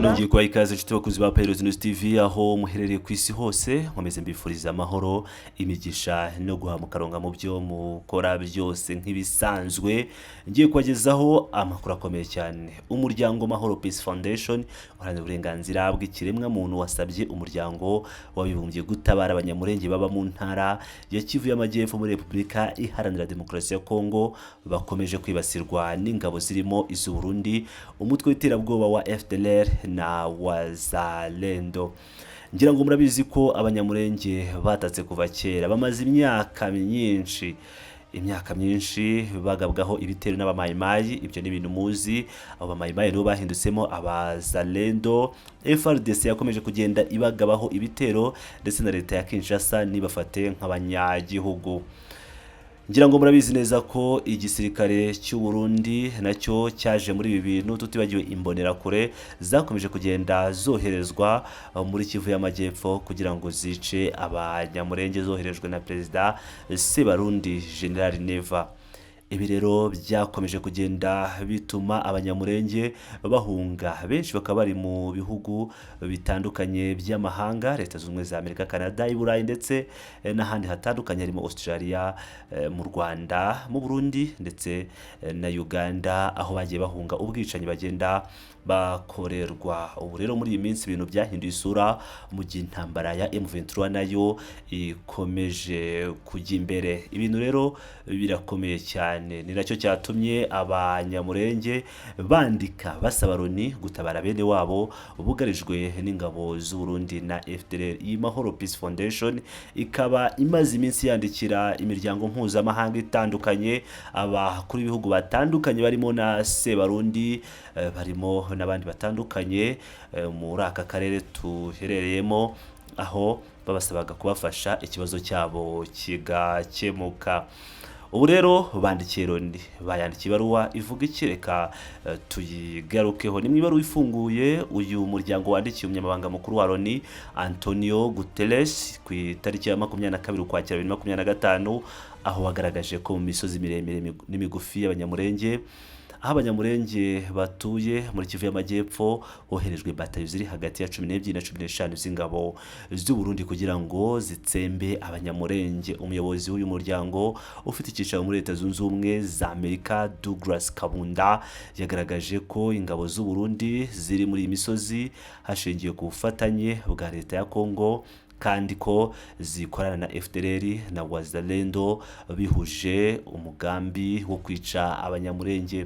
nongeye kubaha ikaze inshuti bakuzi ba Pirates News TV aho muherereye ku isi hose nkomeze mbifuriza amahoro imigisha no guhamukaronga mu byo mukora byose nk'ibisanzwe ngiye kubagezaho amakuru akomeye cyane. Umuryango Mahoro Peace Foundation uharanira uburenganzira bw'ikiremwa muntu wasabye umuryango wabibumbye gutabara abanyamurenge baba mu ntara ya Kivu y'Amajyepfo muri Repubulika Iharanira Demokarasi ya Kongo bakomeje kwibasirwa n'ingabo zirimo iz'u Burundi, umutwe w'iterabwoba wa FDLR na Wazalendo. Ngira ngo murabizi ko abanyamurenge batatse kuva kera, bamaze imyaka myinshi bagabwaho ibitero n'abamayimayi. Ibyo ni ibintu muzi, abo bamayimayi nibo bahindutsemo abazalendo. FRDC yakomeje kugenda ibagabaho ibitero ndetse na leta ya Kinshasa nibafate nk'abanyagihugu. Ngira ngo murabizi neza ko igisirikare cy'u Burundi nacyo cyaje muri ibi bintu, tutibagiwe imbonerakure zakomeje kugenda zoherezwa muri Kivu y'Amajyepfo kugira ngo zice abanyamurenge, zoherejwe na Perezida Sebarundi General Neva. Ibi rero byakomeje kugenda bituma abanyamurenge bahunga, benshi bakaba bari mu bihugu bitandukanye by'amahanga, Leta Zunze Ubumwe za Amerika, Canada, i Burayi ndetse n'ahandi hatandukanye harimo Australia, mu Rwanda, mu Burundi ndetse na Uganda, aho bagiye bahunga ubwicanyi bagenda bakorerwa. Ubu rero muri iyi minsi ibintu byahinduye isura mu gihe intambara ya M23 nayo ikomeje kujya imbere. Ibintu rero birakomeye cyane, ni nacyo cyatumye abanyamurenge bandika basaba Loni gutabara bene wabo bugarijwe n'ingabo z'u Burundi na FDLR. Iyi Mahoro Peace Foundation ikaba imaze iminsi yandikira imiryango mpuzamahanga itandukanye, abakuru b'ibihugu batandukanye barimo na Sebarundi, barimo n'abandi batandukanye muri aka karere tuherereyemo, aho babasabaga kubafasha ikibazo cyabo kigakemuka. Ubu rero bandikiye Loni, bayandikiye ibaruwa ivuga iki, reka tuyigarukeho. Ni mu ibaruwa ifunguye uyu muryango wandikiye umunyamabanga mukuru wa Loni Antonio Guterres ku itariki ya 22 Ukwakira 2025, aho wagaragaje ko mu misozi miremire n'imigufi y'abanyamurenge, aho abanyamurenge batuye muri Kivu y'Amajyepfo hoherejwe batayo ziri hagati ya 12 na 15 z'ingabo z'u Burundi kugira ngo zitsembe abanyamurenge. Umuyobozi w'uyu muryango ufite icyicaro muri Leta Zunze Ubumwe za Amerika, Douglas Kabunda, yagaragaje ko ingabo z'u Burundi ziri muri iyi misozi hashingiwe ku bufatanye bwa Leta ya Kongo, kandi ko zikorana na FDLR na Wazalendo bihuje umugambi wo kwica abanyamurenge.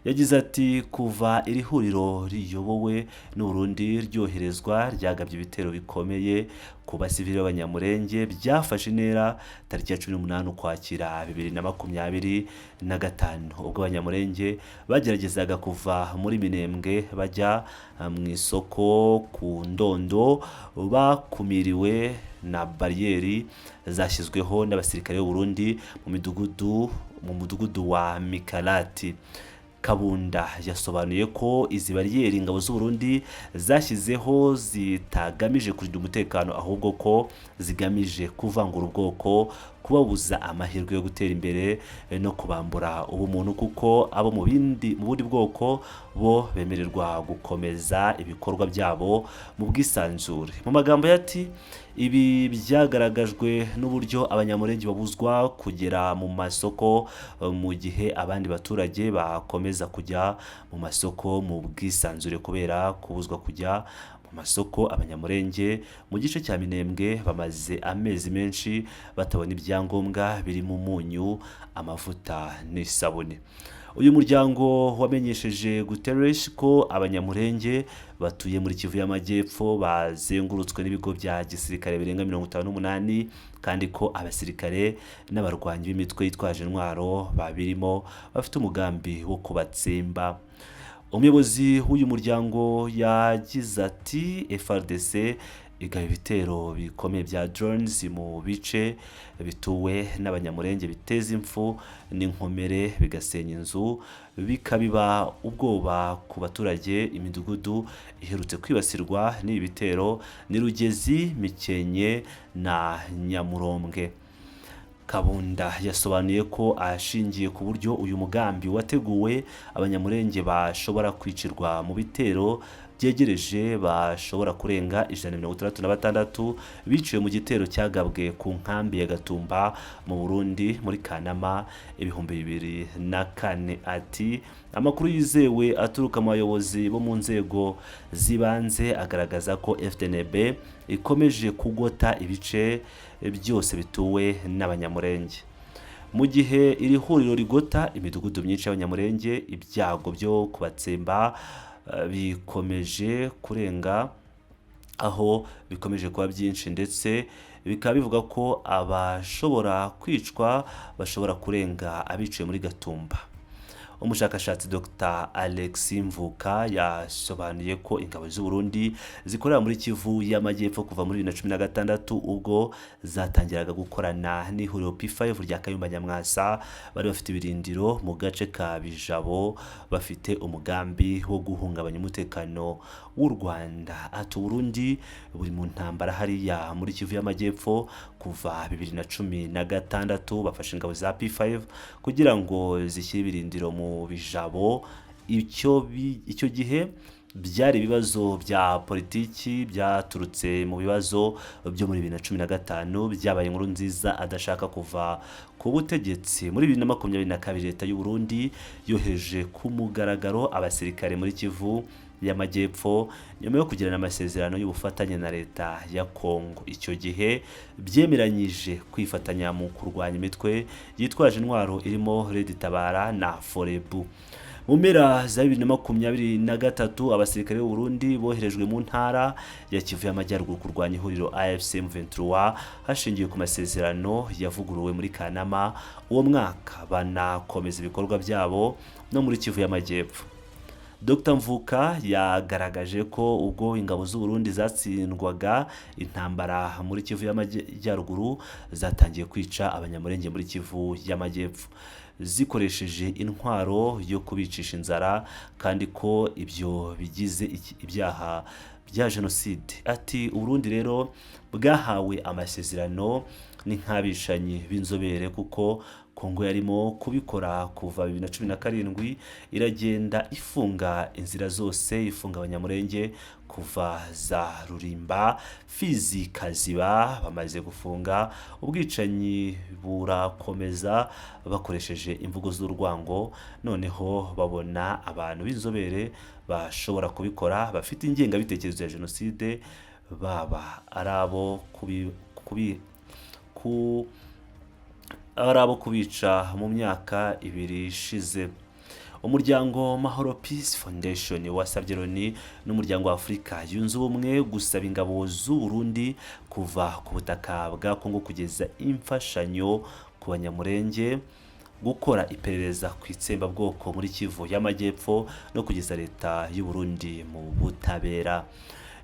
Yagize ati kuva iri huriro riyobowe n'u Burundi ryoherezwa ryagabye ibitero bikomeye ku basivili b'abanyamurenge, byafashe intera tariki ya 18 Ukwakira 2025, ubwo abanyamurenge bageragezaga kuva muri Minembwe bajya mu isoko ku Ndondo, bakumiriwe na bariyeri zashyizweho n'abasirikare b'u Burundi mu mudugudu wa Mikalati. Kabunda yasobanuye ko izi bariyeri ingabo z'u Burundi zashyizeho zitagamije kurinda umutekano, ahubwo ko zigamije kuvangura ubwoko, kubabuza amahirwe yo gutera imbere no kubambura ubumuntu, kuko abo mu bundi bwoko bo bemererwa gukomeza ibikorwa byabo mu bwisanzure. Mu magambo yati ibi byagaragajwe n'uburyo abanyamurenge babuzwa kugera mu masoko mu gihe abandi baturage bakomeza kujya mu masoko mu bwisanzure. Kubera kubuzwa kujya mu masoko, abanyamurenge mu gice cya Minembwe bamaze amezi menshi batabona ibyangombwa birimo umunyu, amavuta n'isabune. Uyu muryango wamenyesheje Guterres ko abanyamurenge batuye muri Kivu y'Amajyepfo bazengurutswe n'ibigo bya gisirikare birenga 58, kandi ko abasirikare n'abarwanyi b'imitwe yitwaje intwaro babirimo bafite umugambi wo kubatsemba. Umuyobozi w'uyu muryango yagize ati FRDC igaba ibitero bikomeye bya drones mu bice bituwe n'abanyamurenge, biteza impfu n'inkomere, bigasenya inzu, bikabiba ubwoba ku baturage. Imidugudu iherutse kwibasirwa n'ibi bitero ni Rugezi, Mikenke na Nyamurombwe. Kabunda yasobanuye ko ashingiye ku buryo uyu mugambi wateguwe abanyamurenge bashobora kwicirwa mu bitero byegereje bashobora kurenga 166 biciwe mu gitero cyagabwe ku nkambi ya Gatumba mu Burundi muri Kanama 2024. Ati amakuru yizewe aturuka mu bayobozi bo mu nzego zibanze agaragaza ko FDNB ikomeje kugota ibice byose bituwe n'abanyamurenge. Mu gihe iri huriro rigota imidugudu myinshi y'abanyamurenge, ibyago byo kubatsemba bikomeje kurenga aho bikomeje kuba byinshi, ndetse bikaba bivuga ko abashobora kwicwa bashobora kurenga abiciwe muri Gatumba. Umushakashatsi Dr Alex Mvuka yasobanuye ko ingabo z'u Burundi zikorera muri Kivu y'Amajyepfo kuva muri 2016 ubwo zatangiraga gukorana n'ihuriro P5 rya Kayumba Nyamwasa, bari bafite ibirindiro mu gace ka Bijabo, bafite umugambi wo guhungabanya umutekano w'u Rwanda. Ati Burundi buri mu ntambara hariya muri Kivu y'Amajyepfo kuva 2016, bafashe ingabo za P5 kugira ngo zishyire ibirindiro mu Bijabo. Icyo gihe byari ibibazo bya politiki byaturutse mu bibazo byo muri 2015 byabaye inkuru nziza adashaka kuva ku butegetsi. Muri 2022 leta y'u Burundi yoheje ku mugaragaro abasirikare muri Kivu y'Amajyepfo nyuma yo kugirana amasezerano y'ubufatanye na leta ya Kongo. Icyo gihe byemeranyije kwifatanya mu kurwanya imitwe yitwaje intwaro irimo Red Tabara na Forebu. Mu mpera za 2023 abasirikare b'u Burundi boherejwe mu ntara ya Kivu y'Amajyaruguru kurwanya ihuriro AFC M23 hashingiwe ku masezerano yavuguruwe muri Kanama uwo mwaka, banakomeza ibikorwa byabo no muri Kivu y'Amajyepfo. Dr Mvuka yagaragaje ko ubwo ingabo z'u Burundi zatsindwaga intambara muri Kivu y'Amajyaruguru zatangiye kwica abanyamurenge muri Kivu y'Amajyepfo zikoresheje intwaro yo kubicisha inzara, kandi ko ibyo bigize ibyaha bya jenoside. Ati Burundi rero bwahawe amasezerano n'inkabishanyi b'inzobere kuko Kongo yarimo kubikora kuva 2017, iragenda ifunga inzira zose, ifunga abanyamurenge kuva za Rurimba, Fizi, Kaziba bamaze gufunga. Ubwicanyi burakomeza bakoresheje imvugo z'urwango, noneho babona abantu b'inzobere bashobora kubikora, bafite ingengabitekerezo ya jenoside, baba arabo kubica mu myaka 2 ishize. Umuryango Mahoro Peace Foundation wasabye Loni n'umuryango wa Afurika yunze ubumwe gusaba ingabo z'u Burundi kuva ku butaka bwa Kongo kugeza imfashanyo ku banyamurenge, gukora iperereza ku itsembabwoko muri Kivu y'Amajyepfo no kugeza leta y'u Burundi mu butabera.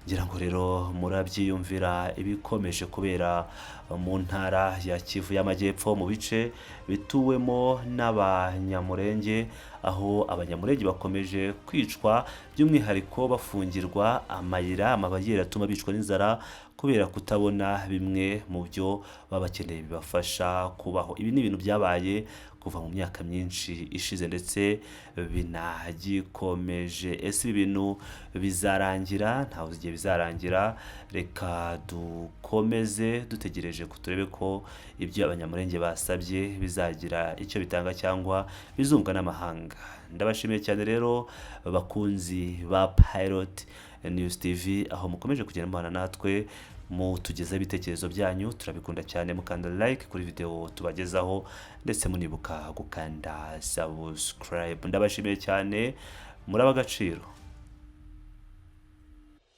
Ngira ngo rero murabyiyumvira ibikomeje kubera mu ntara ya Kivu y'Amajyepfo mu bice bituwemo n'abanyamurenge, aho abanyamurenge bakomeje kwicwa, by'umwihariko bafungirwa amayira atuma bicwa n'inzara kubera kutabona bimwe mu byo baba bakeneye bibafasha kubaho. Ibi ni ibintu byabaye kuva mu myaka myinshi ishize ndetse binagikomeje. Ese ibi bintu bizarangira? Ntawe uzi igihe bizarangira. Reka dukomeze dutegereje turebe ko ibyo abanyamurenge basabye bizagira icyo bitanga cyangwa bizumvwa n'amahanga. Ndabashimiye cyane rero bakunzi ba Pilot News TV, aho mukomeje kugenda mbana natwe mutugeza ibitekerezo byanyu, turabikunda cyane. Mukanda like kuri video tubagezaho ndetse munibuka gukanda subscribe. Ndabashimiye cyane, muri abagaciro.